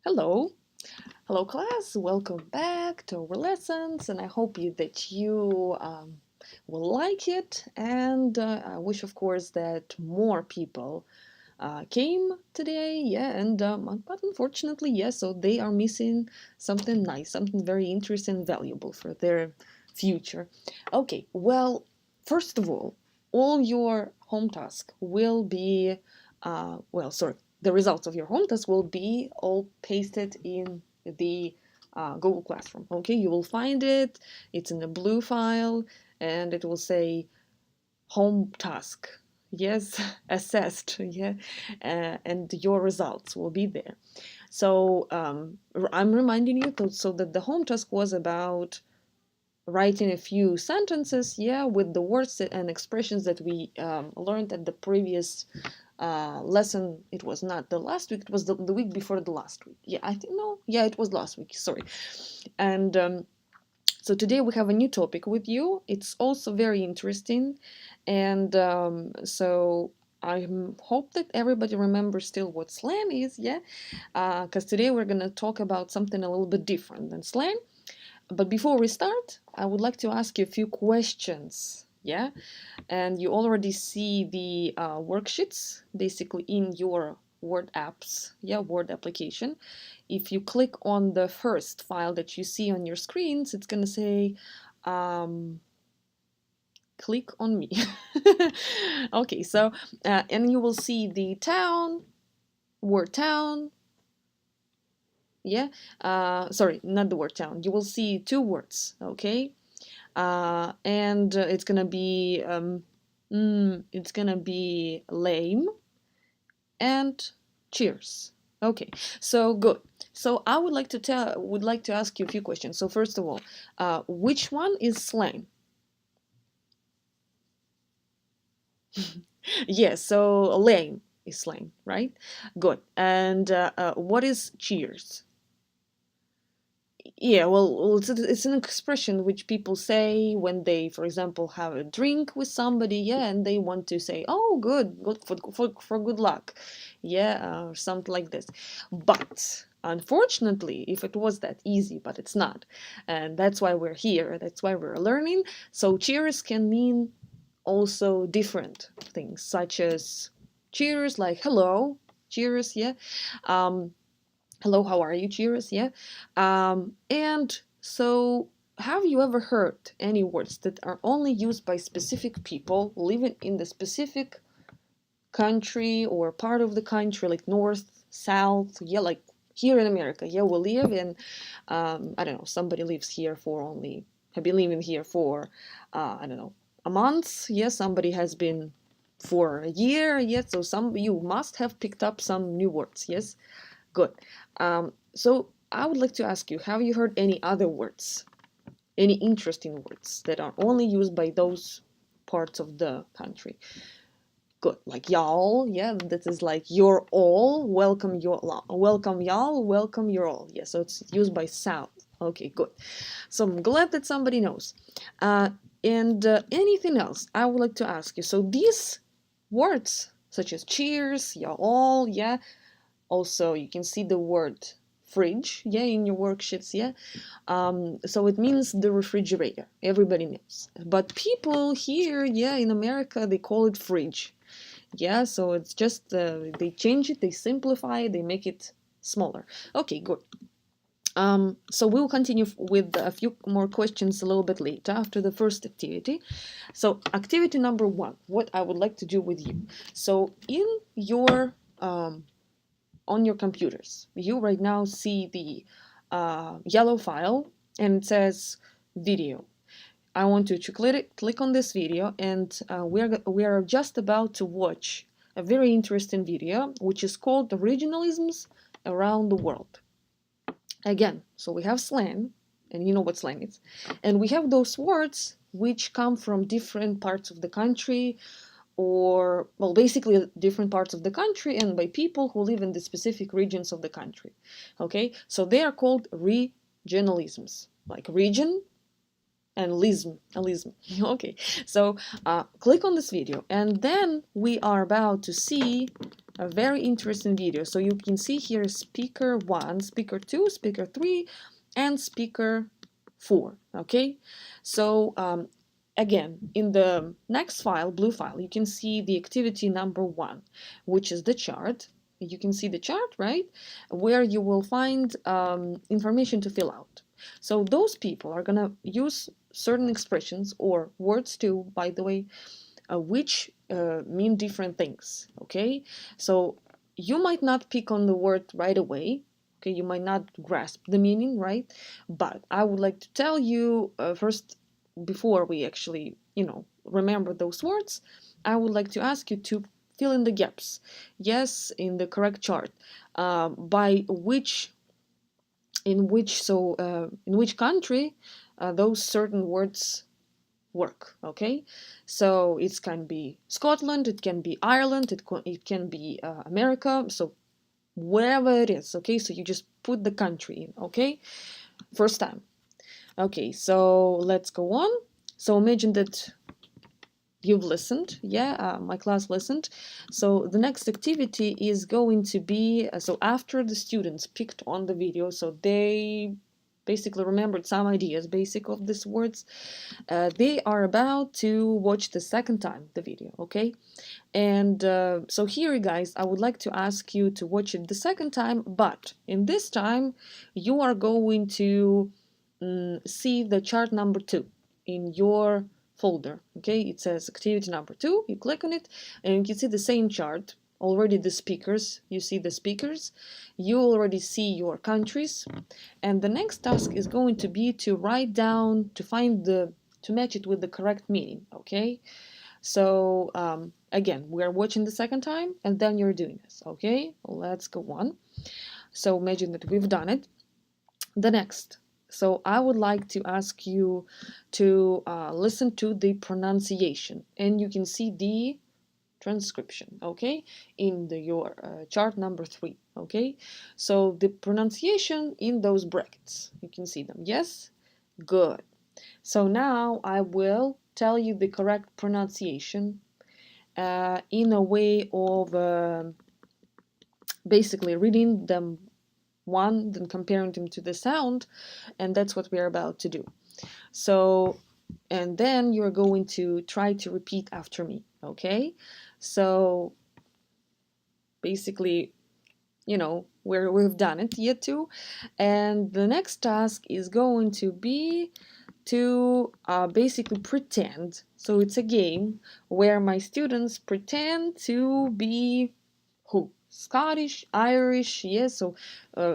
Hello, hello class. Welcome back to our lessons, and I hope that you will like it. And I wish, of course, that more people came today. Yeah, and but unfortunately, yes. So they are missing something nice, something very interesting, and valuable for their future. Okay. Well, first of all your home task will be, sorry, the results of your home task will be all pasted in the Google Classroom. Okay, you will find it. It's in a blue file, and it will say home task. Yes, assessed. Yeah, and your results will be there. So I'm reminding you so that the home task was about writing a few sentences, yeah, with the words and expressions that we learned at the previous lesson. It was not the last week, it was the week before the last week. Yeah, I think, no, yeah, it was last week, sorry. And so today we have a new topic with you. It's also very interesting. And so I hope that everybody remembers still what slang is, yeah? Because today we're going to talk about something a little bit different than slang. But before we start, I would like to ask you a few questions. Yeah, and you already see the worksheets basically in your Word apps, yeah, Word application. If you click on the first file that you see on your screens, it's gonna say, um, click on me. Okay, so and you will see the town, word town, yeah, sorry, not the word town. You will see two words, okay, and it's gonna be lame and cheers. Okay, so good. So I would like to ask you a few questions. So first of all, which one is slang? Yes, so lame is slang, right? Good. And what is cheers? Yeah, well, it's an expression which people say when they, for example, have a drink with somebody, yeah, and they want to say, "Oh, good for good luck," yeah, or something like this. But unfortunately, if it was that easy, but it's not, and that's why we're here. That's why we're learning. So cheers can mean also different things, such as cheers, like hello, cheers, yeah. Um, Hello, how are you? Cheers, yeah. And so, have you ever heard any words that are only used by specific people living in the specific country or part of the country, like north, south? Yeah, like here in America. Yeah, we live in, I don't know, somebody lives here for only, have been living here for, I don't know, a month. Yeah, somebody has been for a year. Yeah, so you must have picked up some new words. Yes. Good. So I would like to ask you, have you heard any other words, any interesting words that are only used by those parts of the country? Good. Like y'all, yeah, that is like you're all, welcome y'all, welcome you're all. Yeah, so it's used by South. Okay, good. So I'm glad that somebody knows. Uh, and anything else I would like to ask you. So these words, such as cheers, y'all, yeah, also you can see the word fridge, yeah, in your worksheets, yeah. So it means the refrigerator, everybody knows, but people here, yeah, in America, they call it fridge, yeah. So it's just they change it, they simplify it, they make it smaller. Okay, good. So we'll continue with a few more questions a little bit later after the first activity. So activity number one, what I would like to do with you. So in your on your computers. You right now see the yellow file and it says video. I want you to click on this video, and we are just about to watch a very interesting video which is called Regionalisms Around the World. Again, so we have slang, and you know what slang is, and we have those words which come from different parts of the country, or well, basically different parts of the country, and by people who live in the specific regions of the country. Okay, so they are called regionalisms, like region and lism. Okay, so click on this video, and then we are about to see a very interesting video. So you can see here speaker 1, speaker 2, speaker 3, and speaker 4. Okay, so again, in the next file, blue file, you can see the activity number 1, which is the chart. You can see the chart, right, where you will find information to fill out. So those people are gonna use certain expressions or words too, by the way, which mean different things. Okay, so you might not pick on the word right away. Okay, you might not grasp the meaning, right? But I would like to tell you first, before we actually, remember those words, I would like to ask you to fill in the gaps. Yes, in the correct chart. By which, in which country those certain words work. Okay, so it can be Scotland, it can be Ireland, it can be America, so wherever it is. Okay, so you just put the country in. Okay, first time. Okay, so let's go on. So imagine that you've listened. Yeah, my class listened. So the next activity is going to be, so after the students picked on the video, so they basically remembered some ideas basic of these words, they are about to watch the second time the video. Okay, and so here, guys, I would like to ask you to watch it the second time, but in this time you are going to see the chart number 2 in your folder. Okay, it says activity number 2. You click on it and you can see the same chart. Already the speakers, you see the speakers, you already see your countries, and the next task is going to be to write down, to match it with the correct meaning. Okay, so again, we are watching the second time and then you're doing this. Okay, let's go on. So imagine that we've done it. The next, so I would like to ask you to listen to the pronunciation, and you can see the transcription, okay, in your chart number 3. Okay, so the pronunciation in those brackets, you can see them. Yes, good. So now I will tell you the correct pronunciation in a way of basically reading them one, then comparing them to the sound, and that's what we're about to do. So, and then you're going to try to repeat after me. Okay, so basically, we've done it yet too, and the next task is going to be to basically pretend. So it's a game where my students pretend to be who? Scottish, Irish, yes.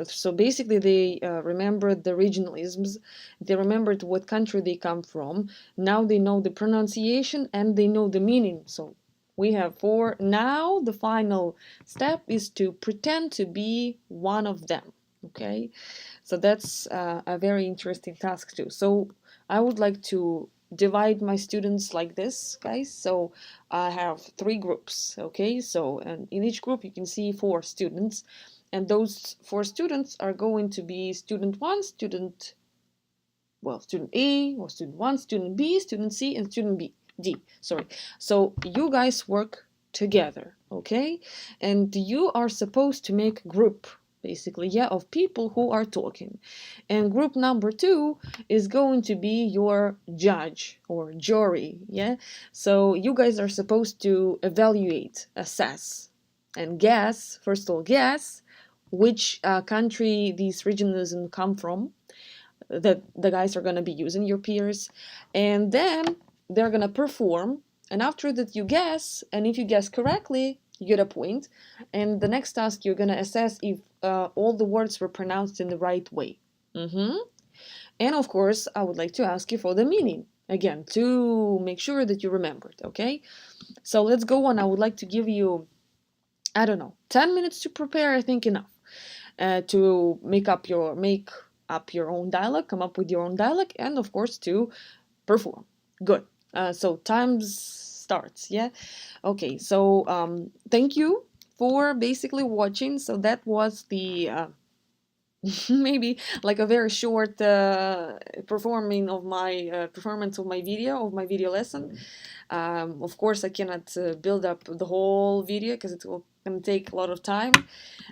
So basically they remembered the regionalisms. They remembered what country they come from. Now they know the pronunciation and they know the meaning. So we have 4. Now the final step is to pretend to be one of them. Okay, so that's a very interesting task too. So I would like to divide my students like this, guys. So I have 3 groups. Okay, so and in each group you can see 4 students, and those 4 students are going to be student 1, student A, or student 1, student B, student C, and student D. Sorry. So you guys work together, okay? And you are supposed to make a group, basically, yeah, of people who are talking. And group number 2 is going to be your judge or jury, yeah? So you guys are supposed to evaluate, assess, and guess, first of all, guess which country these regionalism come from, that the guys are going to be using, your peers, and then they're going to perform, and after that you guess, and if you guess correctly you get a point, and the next task you're going to assess if all the words were pronounced in the right way. And of course I would like to ask you for the meaning again to make sure that you remembered. Okay, so let's go on. I would like to give you, I don't know, 10 minutes to prepare. I think enough to make up your own dialogue, come up with your own dialogue, and of course to perform. Good. So time starts. Yeah. Okay. So thank you for basically watching. So that was the maybe like a very short performance of my video lesson. Of course, I cannot build up the whole video because it will gonna take a lot of time,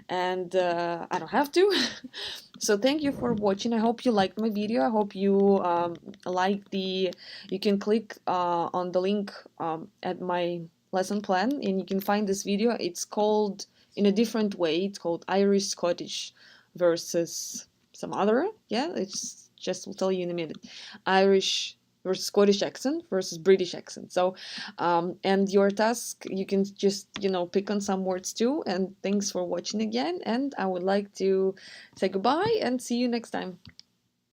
and I don't have to. So thank you for watching. I hope you liked my video. I hope you like the. You can click on the link at my lesson plan, and you can find this video. It's called in a different way. It's called Irish Scottish versus some other. Yeah, it's just will tell you in a minute. Irish versus Scottish accent versus British accent. So, and your task, you can just, pick on some words too. And thanks for watching again. And I would like to say goodbye and see you next time.